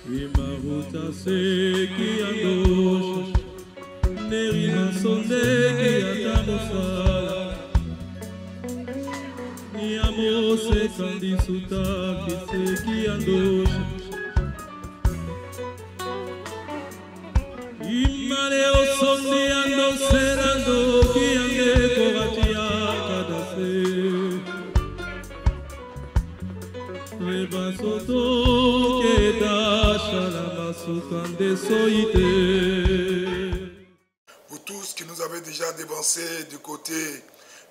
Imaruta seki andosha Nerina sondeki atamosala Niamose kandisuta kiseki andosha Imane osondi ando serando kiange kovatia kadase Rebasoto Vous tous qui nous avez déjà dévancés du côté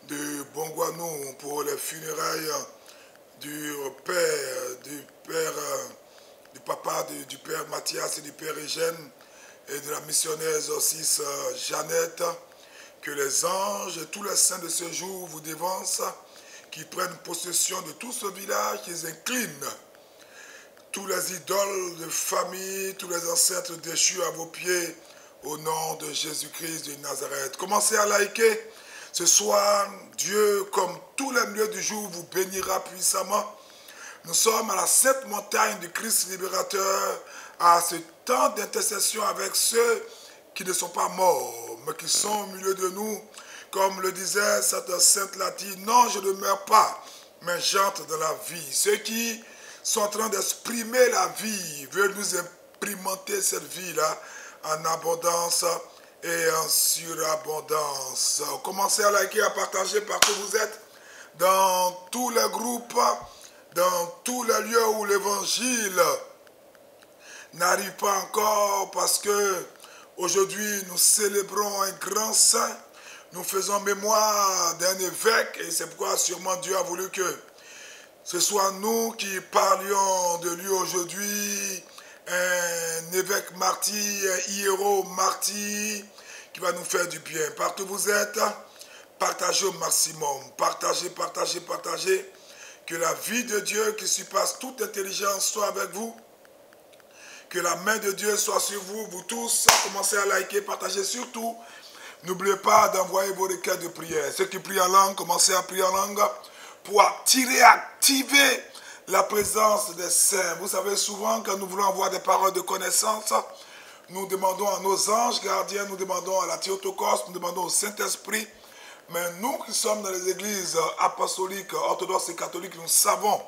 de Bongouanou pour les funérailles du papa du père Mathias et du père Eugène et de la missionnaire exorciste Jeannette, que les anges et tous les saints de ce jour vous dévancent, qui prennent possession de tout ce village, qu'ils inclinent tous les idoles de famille, tous les ancêtres déchus à vos pieds, au nom de Jésus-Christ de Nazareth. Commencez à liker. Ce soir, Dieu, comme tous les milieux du jour, vous bénira puissamment. Nous sommes à la sainte montagne du Christ libérateur, à ce temps d'intercession avec ceux qui ne sont pas morts, mais qui sont au milieu de nous. Comme le disait cette sainte latine, non, je ne meurs pas, mais j'entre dans la vie. Ceux qui sont en train d'exprimer la vie veulent nous imprimenter cette vie-là en abondance et en surabondance. Commencez à liker, à partager partout où vous êtes, dans tous les groupes, dans tous les lieux où l'évangile n'arrive pas encore, parce que aujourd'hui nous célébrons un grand saint. Nous faisons mémoire d'un évêque et c'est pourquoi sûrement Dieu a voulu que ce soit nous qui parlions de lui aujourd'hui, un évêque martyr, un hiéro martyr qui va nous faire du bien. Partout où vous êtes, partagez au maximum, partagez, partagez, partagez, que la vie de Dieu qui surpasse toute intelligence soit avec vous, que la main de Dieu soit sur vous, vous tous, commencez à liker, partagez surtout. N'oubliez pas d'envoyer vos requêtes de prière. Ceux qui prient en langue, commencez à prier en langue pour activer la présence des saints. Vous savez, souvent, quand nous voulons avoir des paroles de connaissance, nous demandons à nos anges gardiens, nous demandons à la Théotokos, nous demandons au Saint-Esprit. Mais nous qui sommes dans les églises apostoliques, orthodoxes et catholiques, nous savons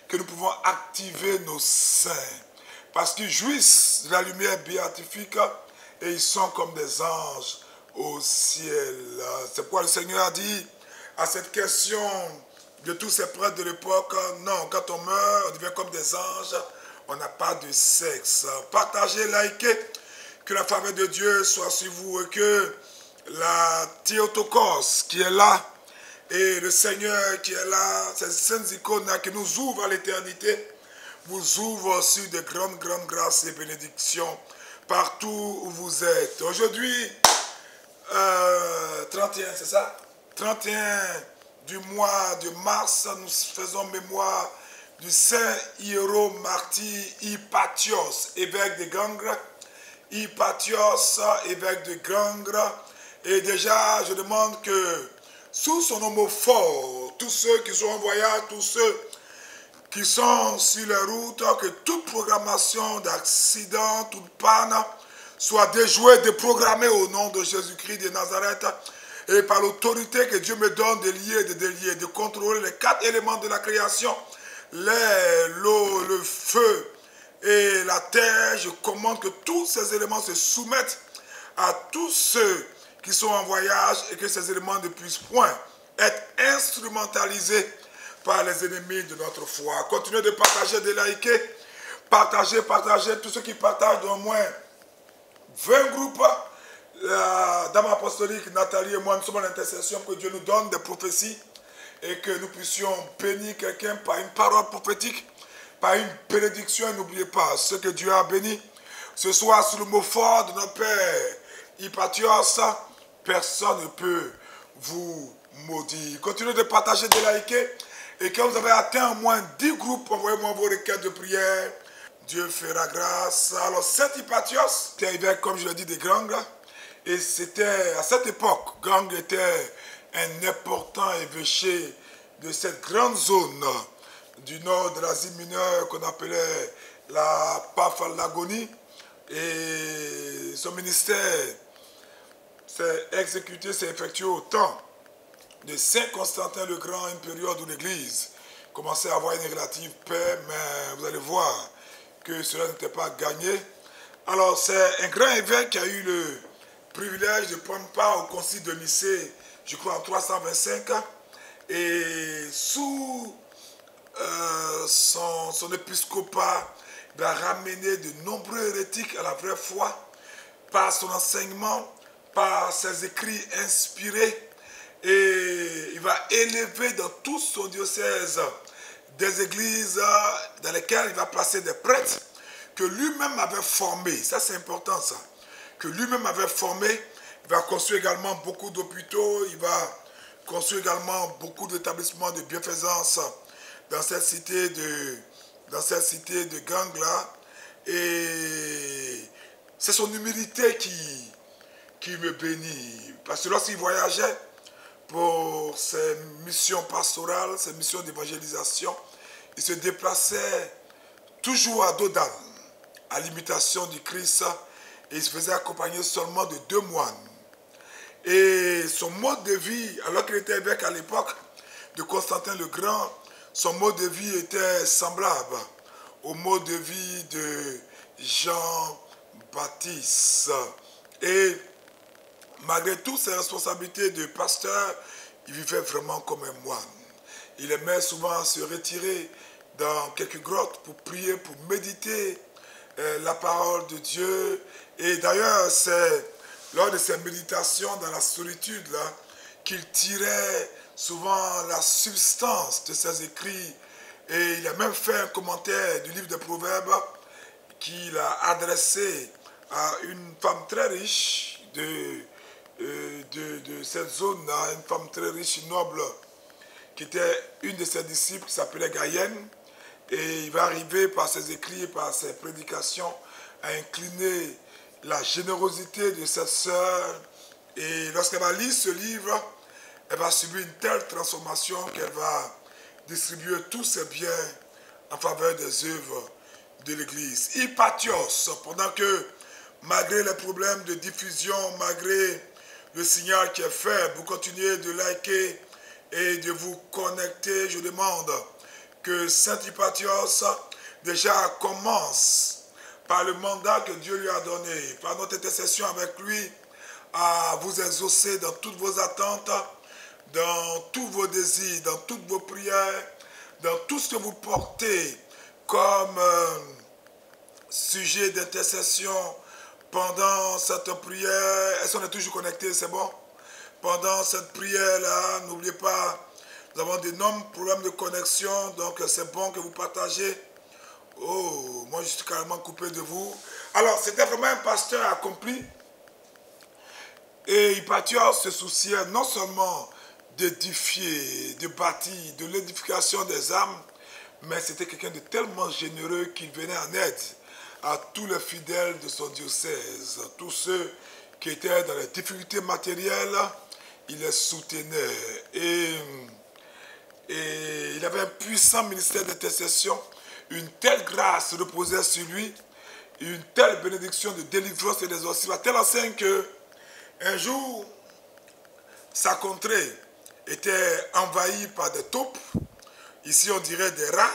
que nous pouvons activer nos saints. Parce qu'ils jouissent de la lumière béatifique et ils sont comme des anges au ciel. C'est pourquoi le Seigneur a dit à cette question de tous ces prêtres de l'époque, non, quand on meurt, on devient comme des anges, on n'a pas de sexe. Partagez, likez, que la faveur de Dieu soit sur vous et que la Théotokos qui est là et le Seigneur qui est là, ces saintes icônes qui nous ouvrent à l'éternité, vous ouvrent sur de grandes grâces et bénédictions partout où vous êtes. Aujourd'hui, 31, c'est ça? 31 du mois de mars, nous faisons mémoire du saint hiéro martyr Hypatios, évêque de Gangres. Hypatios, évêque de Gangres. Et déjà, je demande que sous son nom fort, tous ceux qui sont en voyage, tous ceux qui sont sur la route, que toute programmation d'accident, toute panne, soit déjouée, déprogrammée au nom de Jésus-Christ de Nazareth, et par l'autorité que Dieu me donne de lier, de délier, de contrôler les 4 éléments de la création, l'air, l'eau, le feu et la terre. Je commande que tous ces éléments se soumettent à tous ceux qui sont en voyage et que ces éléments ne puissent point être instrumentalisés par les ennemis de notre foi. Continuez de partager, de liker, partagez, tous ceux qui partagent d'au moins 20 groupes. La dame apostolique Nathalie et moi, nous sommes en intercession, que Dieu nous donne des prophéties et que nous puissions bénir quelqu'un par une parole prophétique, par une bénédiction. Et n'oubliez pas ce que Dieu a béni. Ce soir, sous le mot fort de notre Père Hypatios, personne ne peut vous maudire. Continuez de partager, de liker. Et quand vous avez atteint au moins 10 groupes, envoyez-moi vos requêtes de prière. Dieu fera grâce. Alors, Saint Hypatios, qui est évêque, comme je l'ai dit, de Gangres. Et c'était, à cette époque, Gangres était un important évêché de cette grande zone du nord de l'Asie mineure qu'on appelait la l'agonie, et son ministère s'est exécuté, s'est effectué au temps de Saint Constantin le Grand, une période où l'Église commençait à avoir une relative paix, mais vous allez voir que cela n'était pas gagné. Alors c'est un grand évêque qui a eu le privilège de prendre part au concile de Nicée, je crois en 325, et sous son épiscopat, il a ramené de nombreux hérétiques à la vraie foi par son enseignement, par ses écrits inspirés, et il va élever dans tout son diocèse des églises dans lesquelles il va placer des prêtres que lui-même avait formés. Ça c'est important ça, que lui-même avait formés. Il va construire également beaucoup d'hôpitaux, il va construire également beaucoup d'établissements de bienfaisance dans cette cité de gang là. Et c'est son humilité qui me bénit. Parce que lorsqu'il voyageait pour ses missions pastorales, ses missions d'évangélisation, il se déplaçait toujours à dos d'âne, à l'imitation du Christ, et il se faisait accompagner seulement de 2 moines. Et son mode de vie, alors qu'il était évêque à l'époque de Constantin le Grand, son mode de vie était semblable au mode de vie de Jean-Baptiste. Et malgré toutes ses responsabilités de pasteur, il vivait vraiment comme un moine. Il aimait souvent se retirer dans quelques grottes pour prier, pour méditer la parole de Dieu. Et d'ailleurs, c'est lors de ses méditations dans la solitude là, qu'il tirait souvent la substance de ses écrits. Et il a même fait un commentaire du livre des Proverbes qu'il a adressé à une femme très riche de cette zone-là, une femme très riche et noble, qui était une de ses disciples, qui s'appelait Gaïenne. Et il va arriver par ses écrits et par ses prédications à incliner la générosité de cette sœur. Et lorsqu'elle va lire ce livre, elle va subir une telle transformation qu'elle va distribuer tous ses biens en faveur des œuvres de l'Église. Hypatios, pendant que malgré les problèmes de diffusion, malgré le signal qui est faible, vous continuez de liker et de vous connecter, je demande que Saint Hypatios déjà commence par le mandat que Dieu lui a donné, par notre intercession avec lui, à vous exaucer dans toutes vos attentes, dans tous vos désirs, dans toutes vos prières, dans tout ce que vous portez comme sujet d'intercession pendant cette prière. Est-ce qu'on est toujours connecté? C'est bon? Pendant cette prière-là, n'oubliez pas, nous avons d'énormes problèmes de connexion, donc c'est bon que vous partagez. Oh, moi je suis carrément coupé de vous. Alors, c'était vraiment un pasteur accompli. Et Hypatios se souciait non seulement d'édifier, de bâtir, de l'édification des âmes, mais c'était quelqu'un de tellement généreux qu'il venait en aide à tous les fidèles de son diocèse, tous ceux qui étaient dans les difficultés matérielles, il les soutenait. Et il avait un puissant ministère d'intercession. Une telle grâce reposait sur lui, une telle bénédiction de délivrance et d'exorcisme, à telle enseigne que un jour, sa contrée était envahie par des taupes, ici on dirait des rats,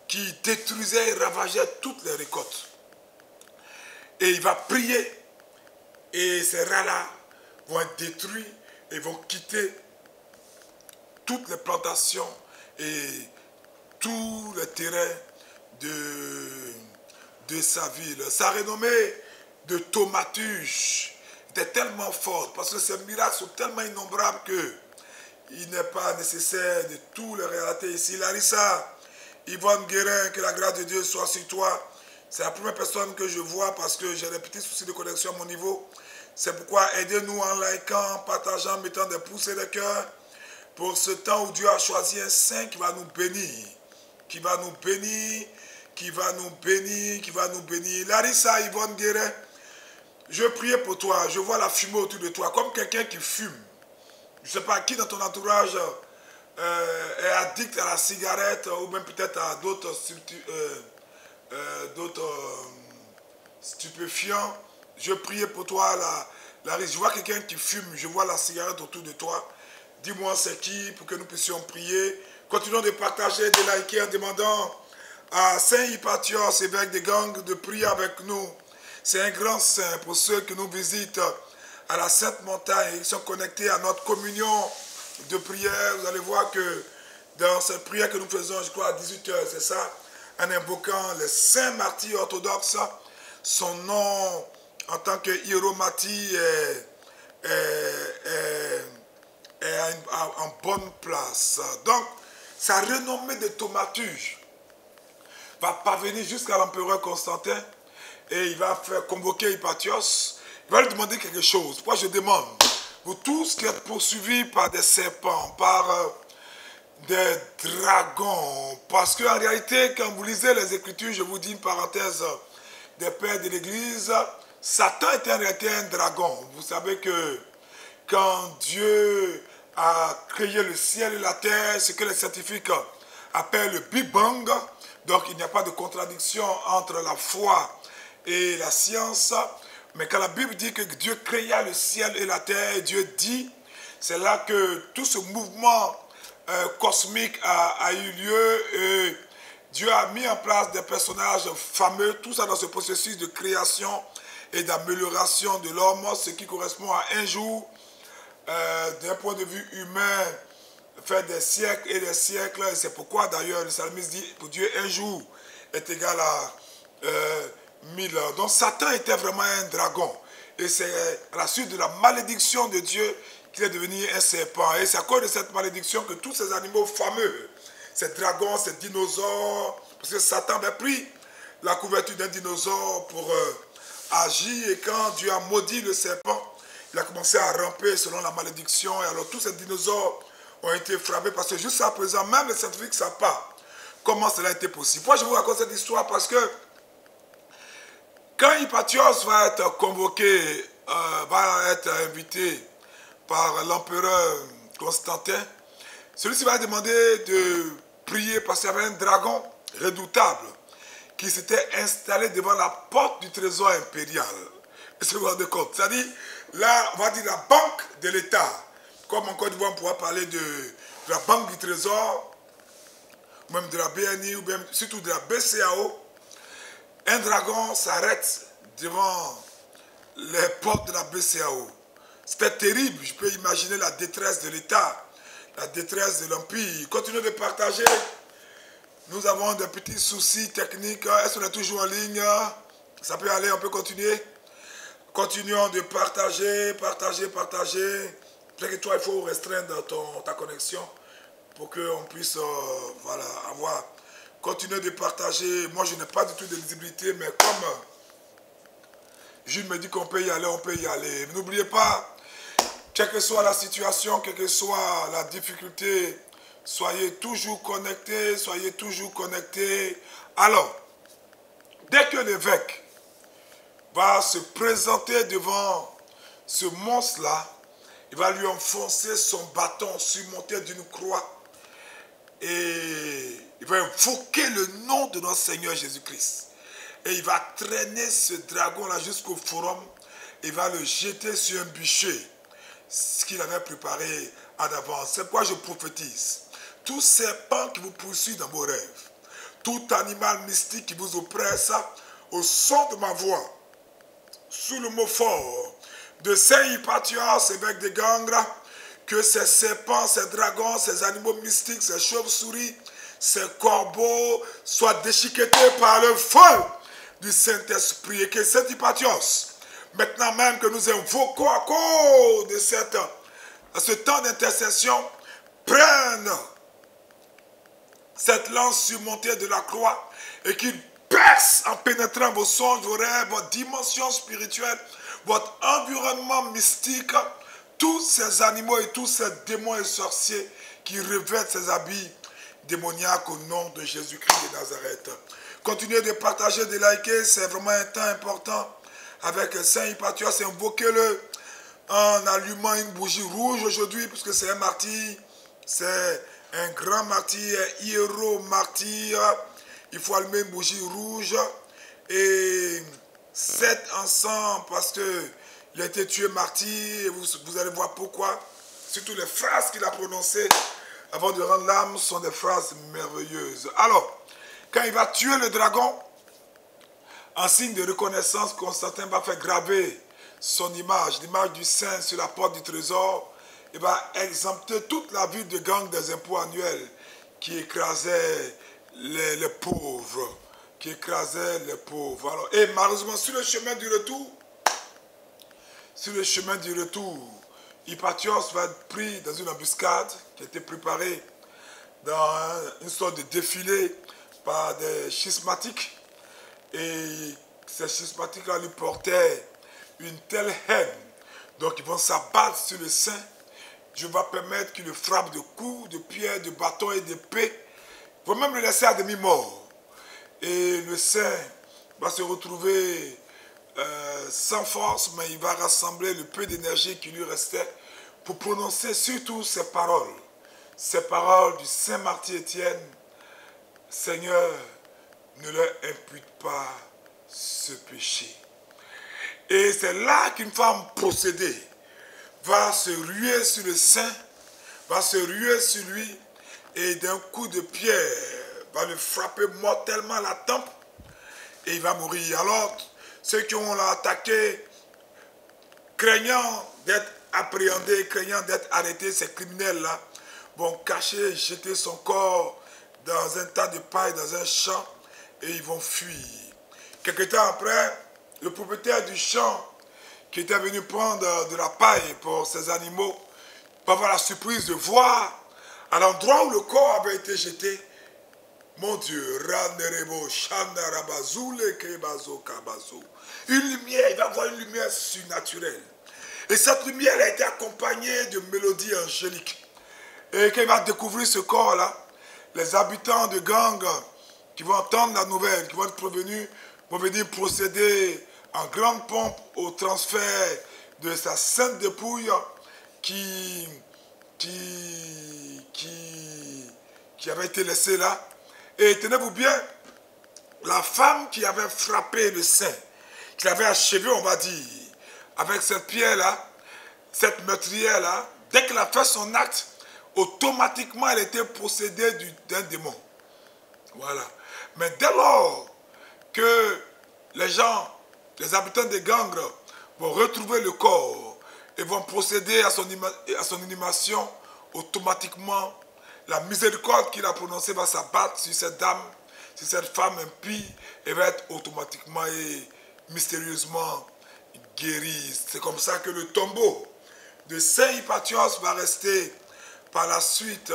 qui détruisaient et ravageaient toutes les récoltes. Et il va prier, et ces rats-là vont être détruits et vont quitter toutes les plantations et tous les terrains de sa ville. Sa renommée de thaumaturge était tellement forte parce que ces miracles sont tellement innombrables qu'il n'est pas nécessaire de tout les relater ici. Larissa, Yvonne Guérin, que la grâce de Dieu soit sur toi. C'est la première personne que je vois parce que j'ai des petits soucis de connexion à mon niveau. C'est pourquoi aidez-nous en likant, en partageant, en mettant des pouces et des cœurs pour ce temps où Dieu a choisi un saint qui va nous bénir, qui va nous bénir, qui va nous bénir, qui va nous bénir. Larissa, Yvonne Guérin, je priais pour toi, je vois la fumée autour de toi, comme quelqu'un qui fume. Je ne sais pas qui dans ton entourage est addict à la cigarette ou même peut-être à d'autres d'autres stupéfiants. Je priais pour toi, je vois quelqu'un qui fume, je vois la cigarette autour de toi. Dis-moi c'est qui pour que nous puissions prier. Continuons de partager, de liker en demandant à Saint Hypatios, évêque de Gangue, de prier avec nous. C'est un grand saint pour ceux qui nous visitent à la Sainte Montagne et qui sont connectés à notre communion de prière. Vous allez voir que dans cette prière que nous faisons, je crois à 18h, c'est ça, en invoquant les saints martyrs orthodoxes, son nom en tant que hiéromatie est en bonne place. Donc, sa renommée de thaumaturge va parvenir jusqu'à l'empereur Constantin et il va faire convoquer Hypatios. Il va lui demander quelque chose. Moi, je demande, vous tous qui êtes poursuivis par des serpents, par des dragons, parce qu'en réalité, quand vous lisez les Écritures, je vous dis une parenthèse des pères de l'Église, Satan était en réalité un dragon. Vous savez que quand Dieu a créé le ciel et la terre, ce que les scientifiques appellent le Big Bang, donc il n'y a pas de contradiction entre la foi et la science, mais quand la Bible dit que Dieu créa le ciel et la terre, Dieu dit, c'est là que tout ce mouvement cosmique a eu lieu et Dieu a mis en place des personnages fameux, tout ça dans ce processus de création et d'amélioration de l'homme, ce qui correspond à un jour, d'un point de vue humain, fait des siècles et des siècles. Et c'est pourquoi d'ailleurs le psalmiste dit, pour Dieu un jour est égal à 1000 ans. Donc Satan était vraiment un dragon. Et c'est à la suite de la malédiction de Dieu qu'il est devenu un serpent. Et c'est à cause de cette malédiction que tous ces animaux fameux, ces dragons, ces dinosaures, parce que Satan avait pris la couverture d'un dinosaure pour agir. Et quand Dieu a maudit le serpent, il a commencé à ramper selon la malédiction. Et alors tous ces dinosaures ont été frappés parce que jusqu'à présent, même les scientifiques ne savent pas comment cela a été possible. Moi, je vous raconte cette histoire parce que quand Hypatios va être convoqué, va être invité par l'empereur Constantin, celui-ci va demander de prier parce qu'il y avait un dragon redoutable qui s'était installé devant la porte du trésor impérial. Est-ce que vous vous rendez compte? C'est-à-dire, là, on va dire la banque de l'État. Comme en Côte d'Ivoire, on pourra parler de la banque du trésor, même de la BNI, ou même surtout de la BCAO. Un dragon s'arrête devant les portes de la BCAO. C'était terrible. Je peux imaginer la détresse de l'État, la détresse de l'Empire. Continuez de partager. Nous avons des petits soucis techniques. Est-ce qu'on est toujours en ligne? Ça peut aller, on peut continuer. Continuons de partager. Peut-être que toi, il faut restreindre ta connexion pour qu'on puisse voilà, avoir... Continuez de partager. Moi, je n'ai pas du tout de visibilité, mais comme Jules me dit qu'on peut y aller, on peut y aller. N'oubliez pas, quelle que soit la situation, quelle que soit la difficulté, soyez toujours connectés, soyez toujours connectés. Alors, dès que l'évêque va se présenter devant ce monstre-là, il va lui enfoncer son bâton surmonté d'une croix et il va invoquer le nom de notre Seigneur Jésus-Christ. Et il va traîner ce dragon-là jusqu'au forum. Il va le jeter sur un bûcher, ce qu'il avait préparé en avance. C'est pourquoi je prophétise. Tout serpent qui vous poursuit dans vos rêves, tout animal mystique qui vous oppresse, au son de ma voix, sous le mot fort de Saint Hypatios, évêque de Gangue, que ces serpents, ces dragons, ces animaux mystiques, ces chauves-souris, ces corbeaux soient déchiquetés par le feu du Saint-Esprit. Et que Saint Hypatios, maintenant même que nous invoquons à cause de ce temps d'intercession, prenne cette lance surmontée de la croix et qu'il perce en pénétrant vos songes, vos rêves, votre dimension spirituelle, votre environnement mystique, tous ces animaux et tous ces démons et sorciers qui revêtent ces habits démoniaques au nom de Jésus-Christ de Nazareth. Continuez de partager, de liker, c'est vraiment un temps important avec Saint Hypatios. Invoquez-le en allumant une bougie rouge aujourd'hui, puisque c'est un martyr, c'est un grand martyr, un héros martyr. il faut allumer une bougie rouge et 7 ensemble parce qu'il a été tué martyr. Et vous allez voir pourquoi. Surtout les phrases qu'il a prononcées avant de rendre l'âme sont des phrases merveilleuses. Alors, quand il va tuer le dragon, en signe de reconnaissance, Constantin va faire graver son image, l'image du saint sur la porte du trésor, et va exempter toute la ville de gang des impôts annuels qui écrasait les pauvres. Qui écrasait les pauvres. Alors, et malheureusement, sur le chemin du retour, Hypatios va être pris dans une embuscade qui a été préparée dans une sorte de défilé par des schismatiques. Et ces schismatiques-là lui portaient une telle haine. Donc ils vont s'abattre sur le saint. Dieu va permettre qu'il le frappe de coups, de pierres, de bâtons et d'épées. Il va même le laisser à demi-mort. Et le saint va se retrouver sans force, mais il va rassembler le peu d'énergie qui lui restait pour prononcer surtout ces paroles du saint martyr Étienne. Seigneur, ne leur impute pas ce péché. Et c'est là qu'une femme possédée va se ruer sur le saint, va se ruer sur lui et d'un coup de pierre va le frapper mortellement à la tempe et il va mourir. Alors, ceux qui ont attaqué, craignant d'être appréhendés, craignant d'être arrêtés, ces criminels-là vont cacher, jeter son corps dans un tas de paille, dans un champ, et ils vont fuir. Quelque temps après, le propriétaire du champ, qui était venu prendre de la paille pour ses animaux, va avoir la surprise de voir à l'endroit où le corps avait été jeté, mon Dieu, une lumière, il va voir une lumière surnaturelle. Et cette lumière a été accompagnée de mélodies angéliques. Et quand il va découvrir ce corps-là, les habitants de gang qui vont entendre la nouvelle, qui vont être prévenus, vont venir procéder en grande pompe au transfert de sa sainte dépouille qui avait été laissée là. Et tenez-vous bien, la femme qui avait frappé le saint, qui l'avait achevé, on va dire, avec cette pierre-là, cette meurtrière-là, dès qu'elle a fait son acte, automatiquement elle était possédée d'un démon. Voilà. Mais dès lors que les gens, les habitants des gangs vont retrouver le corps et vont procéder à son inhumation, automatiquement, la miséricorde qu'il a prononcée va s'abattre sur cette dame, sur cette femme impie, et va être automatiquement et mystérieusement guérie. C'est comme ça que le tombeau de Saint Hypatios va rester par la suite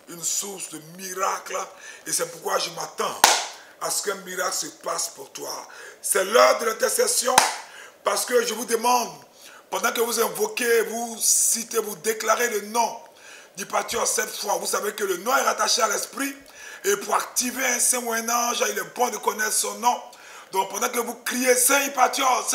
une source de miracles. Et c'est pourquoi je m'attends à ce qu'un miracle se passe pour toi. C'est l'heure de l'intercession, parce que je vous demande, pendant que vous invoquez, vous citez, vous déclarez le nom d'Hypatios 7 fois, vous savez que le nom est rattaché à l'esprit, et pour activer un saint ou un ange, il est bon de connaître son nom. Donc pendant que vous criez Saint Hypatios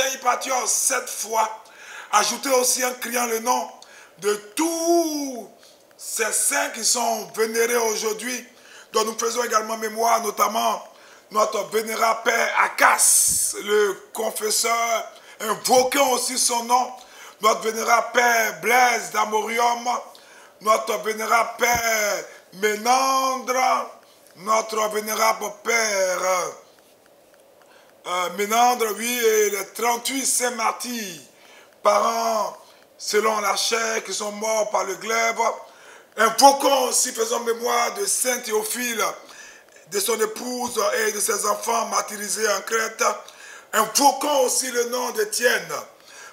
7 fois, ajoutez aussi en criant le nom de tous ces saints qui sont vénérés aujourd'hui, dont nous faisons également mémoire, notamment notre vénérable Père Akas, le confesseur, invoquons aussi son nom, notre vénérable Père Blaise d'Amorium, notre vénérable Père Ménandre, notre vénérable Père Ménandre, oui, et les 38 saints martyrs, parents selon la chair, qui sont morts par le glaive. Invoquons aussi, faisons mémoire de Saint Théophile, de son épouse et de ses enfants martyrisés en Crète. Invoquons aussi le nom d'Étienne,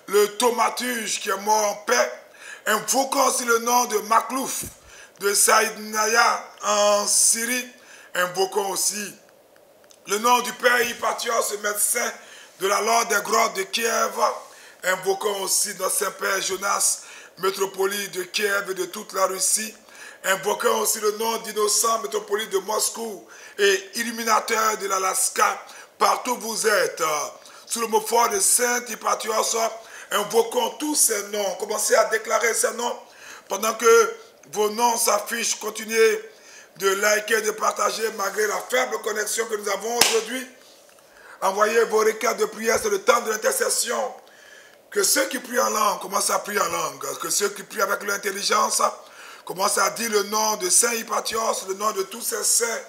le thaumaturge qui est mort en paix. Invoquons aussi le nom de Maklouf, de Saïdnaya en Syrie. Invoquons aussi le nom du Père Hypatios, médecin de la Lorde des grottes de Kiev. Invoquons aussi notre Saint-Père Jonas, métropolite de Kiev et de toute la Russie. Invoquons aussi le nom d'Innocent, métropolite de Moscou et illuminateur de l'Alaska. Partout où vous êtes, sous le mot fort de Saint Hypatios, invoquons tous ces noms. Commencez à déclarer ces noms pendant que vos noms s'affichent. Continuez de liker, de partager malgré la faible connexion que nous avons aujourd'hui. Envoyez vos requêtes de prière, c'est le temps de l'intercession. Que ceux qui prient en langue commencent à prier en langue. Que ceux qui prient avec l'intelligence commencent à dire le nom de Saint Hypatios, le nom de tous ces saints.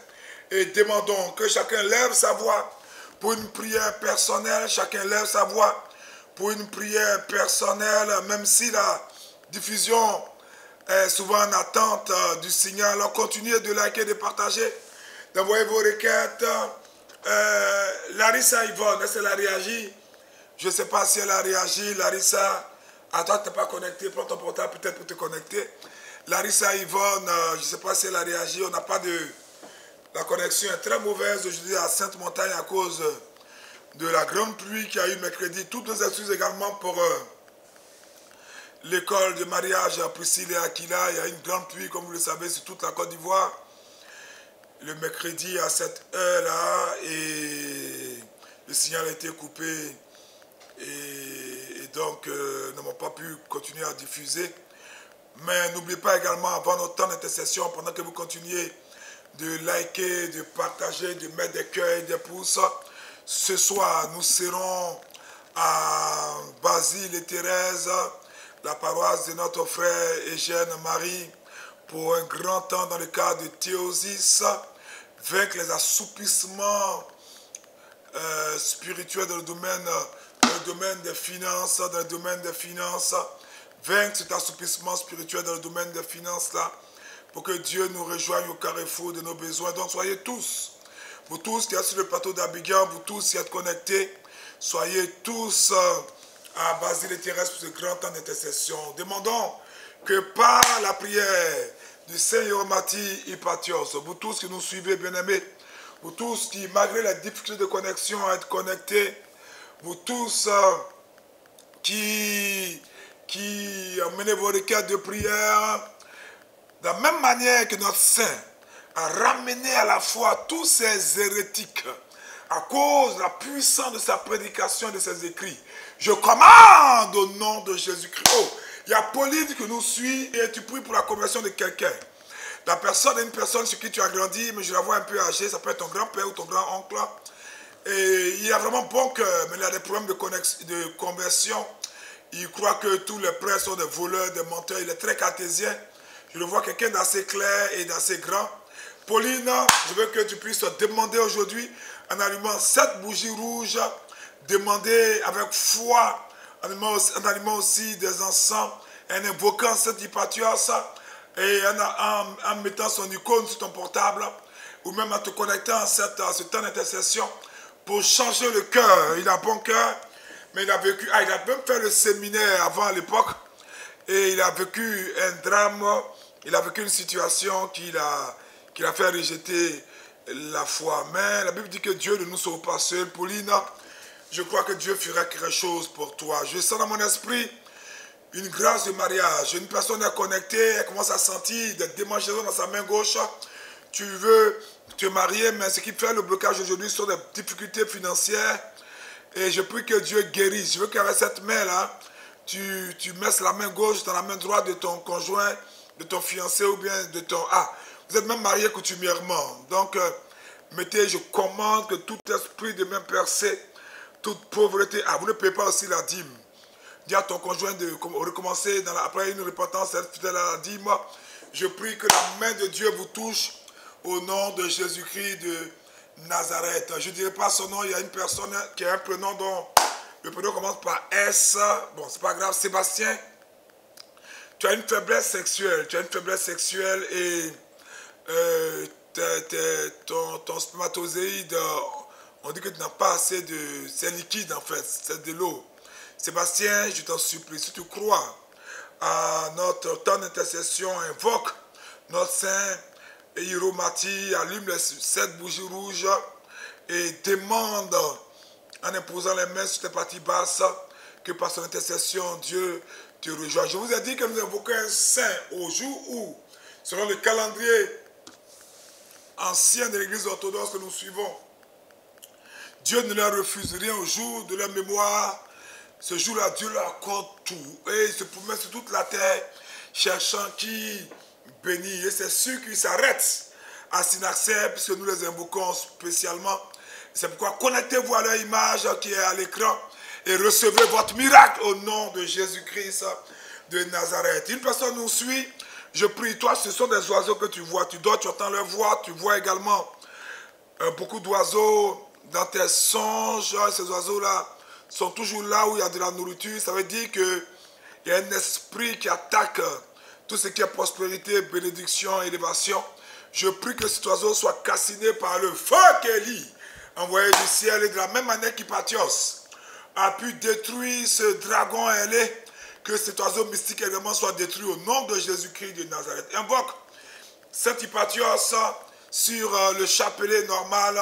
Et demandons que chacun lève sa voix pour une prière personnelle. Chacun lève sa voix pour une prière personnelle, même si la diffusion est souvent en attente du signal. Alors continuez de liker, de partager, d'envoyer vos requêtes. Larissa Yvonne, est-ce qu'elle a réagi? Je ne sais pas si elle a réagi. Larissa, à toi, tu n'es pas connecté. Prends ton portable peut-être pour te connecter. Larissa Yvonne, je ne sais pas si elle a réagi. On n'a pas de... La connexion est très mauvaise aujourd'hui à Sainte-Montagne à cause de la grande pluie qu'il y a eu mercredi. Toutes nos excuses également pour l'école de mariage à Priscille et Aquila. Il y a une grande pluie, comme vous le savez, sur toute la Côte d'Ivoire. Le mercredi à cette heure-là, et le signal a été coupé. Et donc, nous n'avons pas pu continuer à diffuser. Mais n'oubliez pas également, avant notre temps d'intercession, pendant que vous continuez de liker, de partager, de mettre des cœurs et des pouces. Ce soir, nous serons à Basile et Thérèse, la paroisse de notre frère Eugène Marie, pour un grand temps dans le cadre de Théosis, vaincre les assouplissements spirituels dans le domaine des finances, vaincre cet assouplissement spirituel dans le domaine des finances là, pour que Dieu nous rejoigne au carrefour de nos besoins. Donc soyez tous, vous tous qui êtes sur le plateau d'Abidjan, vous tous qui êtes connectés, soyez tous à Basile et Thérèse pour ce grand temps d'intercession. Demandons que par la prière du Saint Hieromati Hypatios, vous tous qui nous suivez, bien-aimés, vous tous qui, malgré les difficultés de connexion à être connectés, vous tous qui menez vos requêtes de prière, de la même manière que notre Saint a ramené à la foi tous ces hérétiques à cause de la puissance de sa prédication et de ses écrits. Je commande au nom de Jésus-Christ. Oh, il y a Pauline qui nous suit et tu pries pour la conversion de quelqu'un. La personne est une personne sur qui tu as grandi, mais je la vois un peu âgée, ça peut être ton grand-père ou ton grand-oncle. Et il a vraiment bon cœur, mais il a des problèmes de conversion. Il croit que tous les prêtres sont des voleurs, des menteurs. Il est très cartésien. Je le vois quelqu'un d'assez clair et d'assez grand. Pauline, je veux que tu puisses te demander aujourd'hui, en allumant 7 bougies rouges, demander avec foi, en allumant aussi des encens, en invoquant cet Hypatios, et en mettant son icône sur ton portable, ou même en te connectant à ce temps d'intercession, pour changer le cœur. Il a bon cœur, mais il a vécu, il a même fait le séminaire avant à l'époque, et il a vécu un drame, il a vécu une situation qui l'a fait rejeter la foi. Mais la Bible dit que Dieu ne nous sauve pas seul. Pauline, je crois que Dieu fera quelque chose pour toi. Je sens dans mon esprit une grâce de mariage. Une personne est connectée, elle commence à sentir des démangeaisons dans sa main gauche. Tu veux te marier, mais ce qui fait le blocage aujourd'hui sont des difficultés financières. Et je prie que Dieu guérisse. Je veux qu'avec cette main-là, tu mettes la main gauche dans la main droite de ton conjoint, de ton fiancé ou bien de ton... vous êtes même mariés coutumièrement. Donc, je commande que tout esprit de main percée, toute pauvreté... vous ne payez pas aussi la dîme. Dis à ton conjoint de recommencer après une repentance fidèle à la dîme. Je prie que la main de Dieu vous touche au nom de Jésus-Christ de Nazareth. Je ne dirai pas son nom, il y a une personne qui a un prénom dont le prénom commence par S. Bon, c'est pas grave, Sébastien. Tu as une faiblesse sexuelle. Et ton spermatozoïde, on dit que tu n'as pas assez de... C'est liquide en fait, c'est de l'eau. Sébastien, je t'en supplie, si tu crois à notre temps d'intercession, invoque notre Saint Hieromati, allume les 7 bougies rouges et demande en imposant les mains sur tes parties basses que par son intercession, Dieu te rejoigne. Je vous ai dit que nous invoquons un saint au jour où, selon le calendrier ancien de l'église orthodoxe que nous suivons, Dieu ne leur refuse rien au jour de leur mémoire. Ce jour-là, Dieu leur accorde tout. Et il se promène sur toute la terre, cherchant qui bénit. Et c'est sûr qu'il s'arrête à Synaxaire, puisque nous les invoquons spécialement. C'est pourquoi connectez-vous à leur image qui est à l'écran et recevez votre miracle au nom de Jésus-Christ de Nazareth. Une personne nous suit, je prie, toi, ce sont des oiseaux que tu vois, tu dors, tu entends leur voix, tu vois également beaucoup d'oiseaux dans tes songes. Ces oiseaux-là sont toujours là où il y a de la nourriture. Ça veut dire qu'il y a un esprit qui attaque tout ce qui est prospérité, bénédiction, élévation. Je prie que cet oiseau soit calciné par le feu qu'Élie envoyé du ciel, et de la même manière qu'Hypatios a pu détruire ce dragon ailé, que cet oiseau mystique également soit détruit au nom de Jésus-Christ de Nazareth. Invoque Saint Hypatios sur le chapelet normal,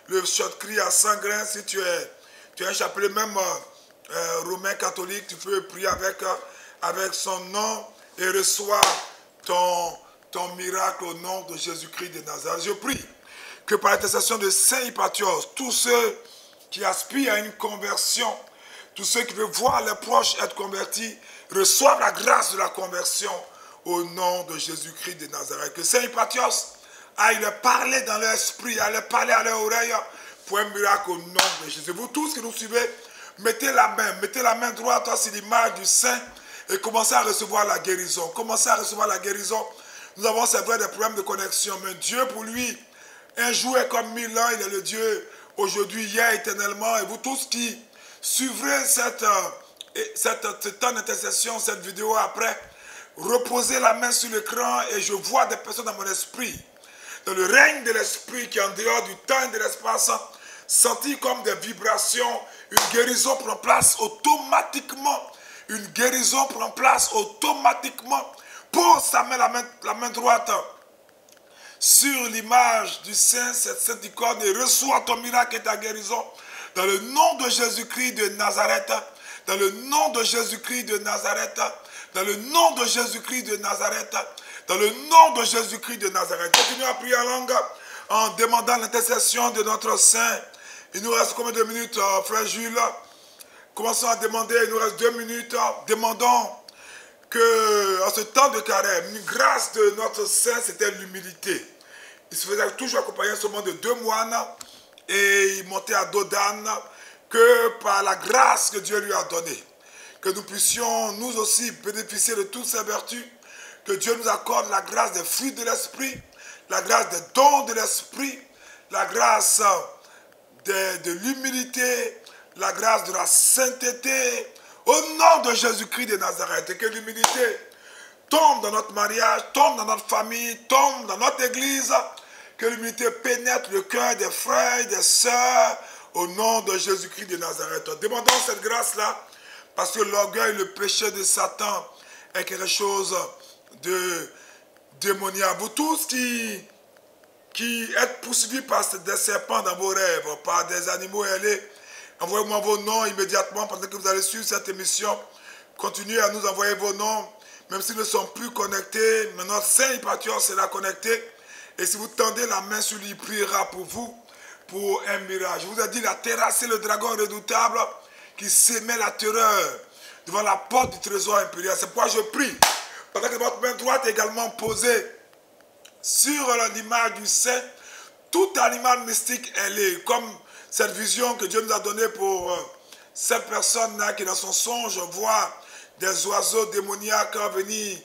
le cri à 100 grains. Si tu es un chapelet même romain catholique, tu peux prier avec son nom et reçois ton miracle au nom de Jésus-Christ de Nazareth. Je prie que par l'intercession de Saint Hypatios, tous ceux qui aspirent à une conversion, tous ceux qui veulent voir leurs proches être convertis, reçoivent la grâce de la conversion au nom de Jésus-Christ de Nazareth. Que Saint Hypatios aille leur parler dans leur esprit, aille leur parler à leur oreille pour un miracle au nom de Jésus. Vous tous qui nous suivez, mettez la main droite sur l'image du Saint et commencez à recevoir la guérison. Commencez à recevoir la guérison. Nous avons, c'est vrai, des problèmes de connexion, mais Dieu, pour lui, un jour est comme 1000 ans, il est le Dieu aujourd'hui, hier, éternellement. Et vous tous qui suivrez cette temps d'intercession, cette vidéo après, reposez la main sur l'écran et je vois des personnes dans mon esprit, dans le règne de l'esprit qui est en dehors du temps et de l'espace, sentir comme des vibrations, une guérison prend place automatiquement. Une guérison prend place automatiquement. Pose la main droite sur l'image du Saint, cette sainte icône, et reçois ton miracle et ta guérison dans le nom de Jésus-Christ de Nazareth, dans le nom de Jésus-Christ de Nazareth, dans le nom de Jésus-Christ de Nazareth, dans le nom de Jésus-Christ de Nazareth. Continuez à prier en langue en demandant l'intercession de notre Saint. Il nous reste combien de minutes, frère Jules? Commençons à demander, il nous reste 2 minutes. Demandons que, en ce temps de carême, une grâce de notre Saint, c'était l'humilité. Il se faisait toujours accompagner seulement de 2 moines et il montait à dos d'âne, que par la grâce que Dieu lui a donnée, que nous puissions nous aussi bénéficier de toutes ces vertus, que Dieu nous accorde la grâce des fruits de l'esprit, la grâce des dons de l'esprit, la grâce de l'humilité, la grâce de la sainteté, au nom de Jésus-Christ de Nazareth, et que l'humilité tombe dans notre mariage, tombe dans notre famille, tombe dans notre église, que l'humilité pénètre le cœur des frères et des sœurs, au nom de Jésus-Christ de Nazareth. Demandons cette grâce-là, parce que l'orgueil, le péché de Satan est quelque chose de démoniaque. Vous tous qui êtes poursuivis par des serpents dans vos rêves, par des animaux ailés, envoyez-moi vos noms immédiatement pendant que vous allez suivre cette émission. Continuez à nous envoyer vos noms, même s'ils ne sont plus connectés. Mais notre Saint Hypatios sera connecté. Et si vous tendez la main sur lui, il priera pour vous, pour un miracle. Je vous ai dit, il a terrassé le dragon redoutable qui sémait la terreur devant la porte du trésor impérial. C'est pourquoi je prie, pendant que votre main droite est également posée sur l'image du Saint, tout animal mystique ailé, comme cette vision que Dieu nous a donnée pour cette personne-là qui dans son songe voit des oiseaux démoniaques venir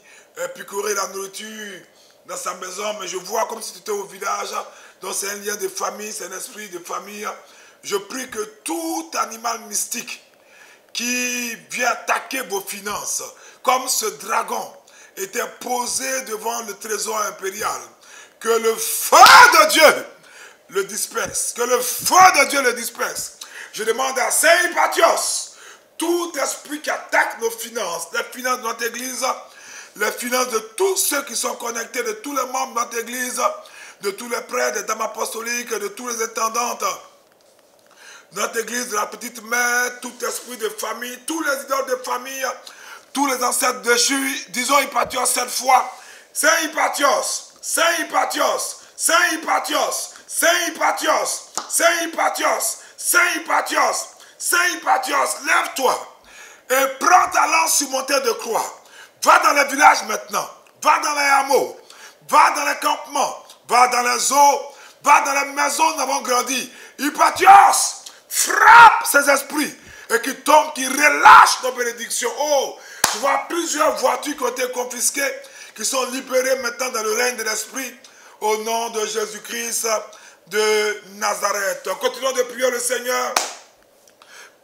picorer la nourriture dans sa maison, mais je vois comme si tu étais au village, donc c'est un lien de famille, c'est un esprit de famille. Je prie que tout animal mystique qui vient attaquer vos finances, comme ce dragon était posé devant le trésor impérial, que le feu de Dieu le disperse, que le feu de Dieu le disperse. Je demande à Saint Hypatios, tout esprit qui attaque nos finances, les finances de notre église, les finances de tous ceux qui sont connectés, de tous les membres de notre église, de tous les prêtres, des dames apostoliques, de tous les intendantes, notre église de la petite mère, tout esprit de famille, tous les idoles de famille, tous les ancêtres déchus, disons Hypatios cette fois. Saint Hypatios, Saint Hypatios, Saint Hypatios, Saint Hypatios, Saint Hypatios, Saint Hypatios, Saint Hypatios, lève-toi et prends ta lance surmontée de croix. Va dans les villages maintenant, va dans les hameaux, va dans les campements, va dans les eaux, va dans les maisons où nous avons grandi. Hypatios, frappe ces esprits et qui tombent, qui relâchent nos bénédictions. Oh, je vois plusieurs voitures qui ont été confisquées, qui sont libérées maintenant dans le règne de l'esprit, au nom de Jésus-Christ de Nazareth. Continuons de prier le Seigneur.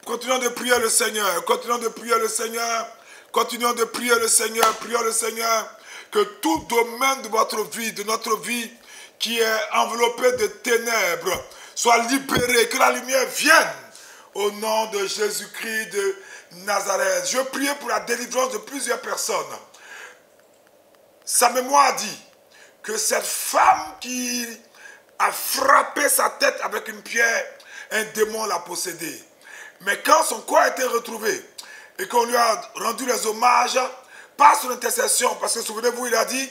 Continuons de prier le Seigneur. Continuons de prier le Seigneur. Continuons de prier le Seigneur. Prions le Seigneur que tout domaine de votre vie, de notre vie, qui est enveloppé de ténèbres, soit libéré, que la lumière vienne au nom de Jésus-Christ de Nazareth. Je prie pour la délivrance de plusieurs personnes. Sa mémoire dit que cette femme qui a frappé sa tête avec une pierre, un démon l'a possédée. Mais quand son corps a été retrouvé et qu'on lui a rendu les hommages par son intercession, parce que souvenez-vous, il a dit,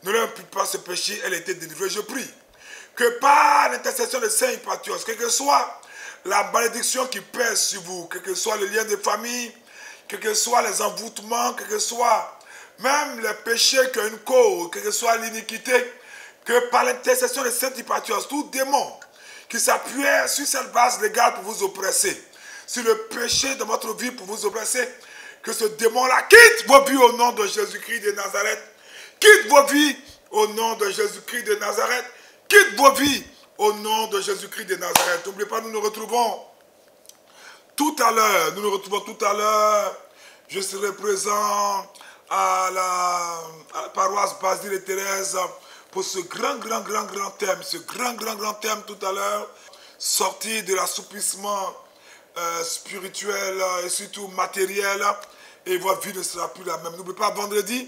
ne leur impute pas ce péché, elle a été délivrée. Je prie que par l'intercession de Saint Hypatios, quelle que soit la malédiction qui pèse sur vous, quel que soit le lien de famille, quels que soient les envoûtements, quel que soit même les péchés qui ont une cause, quelle que soit l'iniquité, que par l'intercession de Saint Hypatios, tout démon qui s'appuyait sur cette base légale pour vous oppresser, sur le péché de votre vie pour vous oppresser, que ce démon-là quitte vos vies au nom de Jésus-Christ de Nazareth. Quitte vos vies au nom de Jésus-Christ de Nazareth. Quitte vos vies au nom de Jésus-Christ de Nazareth. N'oubliez pas, nous nous retrouvons tout à l'heure. Nous nous retrouvons tout à l'heure. Je serai présent à la paroisse Basile et Thérèse pour ce grand thème. Ce grand thème tout à l'heure. Sortir de l'assouplissement spirituel et surtout matériel, et votre vie ne sera plus la même. N'oubliez pas, vendredi,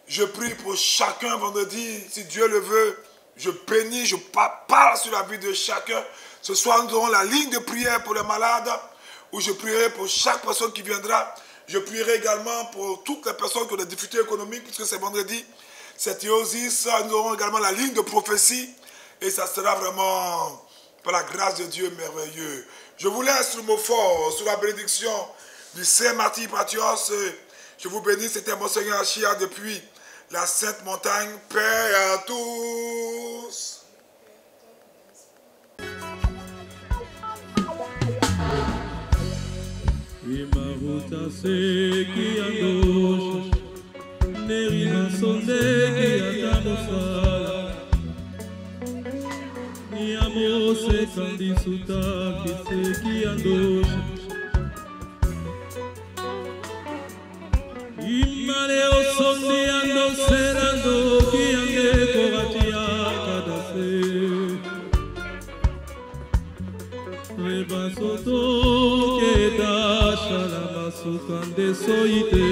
je prie pour chacun. Vendredi, si Dieu le veut, je bénis, je parle sur la vie de chacun. Ce soir, nous aurons la ligne de prière pour les malades, où je prierai pour chaque personne qui viendra. Je prierai également pour toutes les personnes qui ont des difficultés économiques, puisque c'est vendredi, c'est Théosis. Nous aurons également la ligne de prophétie, et ça sera vraiment, par la grâce de Dieu, merveilleux. Je vous laisse le mot fort sur la bénédiction du Saint Martyr Hypatios. Je vous bénis, c'était Monseigneur Achia depuis la Sainte Montagne. Paix à tous. Niamose kandisuta kiseki andosha Imane osondi ando serando kiange kogatia kadase Reba soto keda shalama sukande soite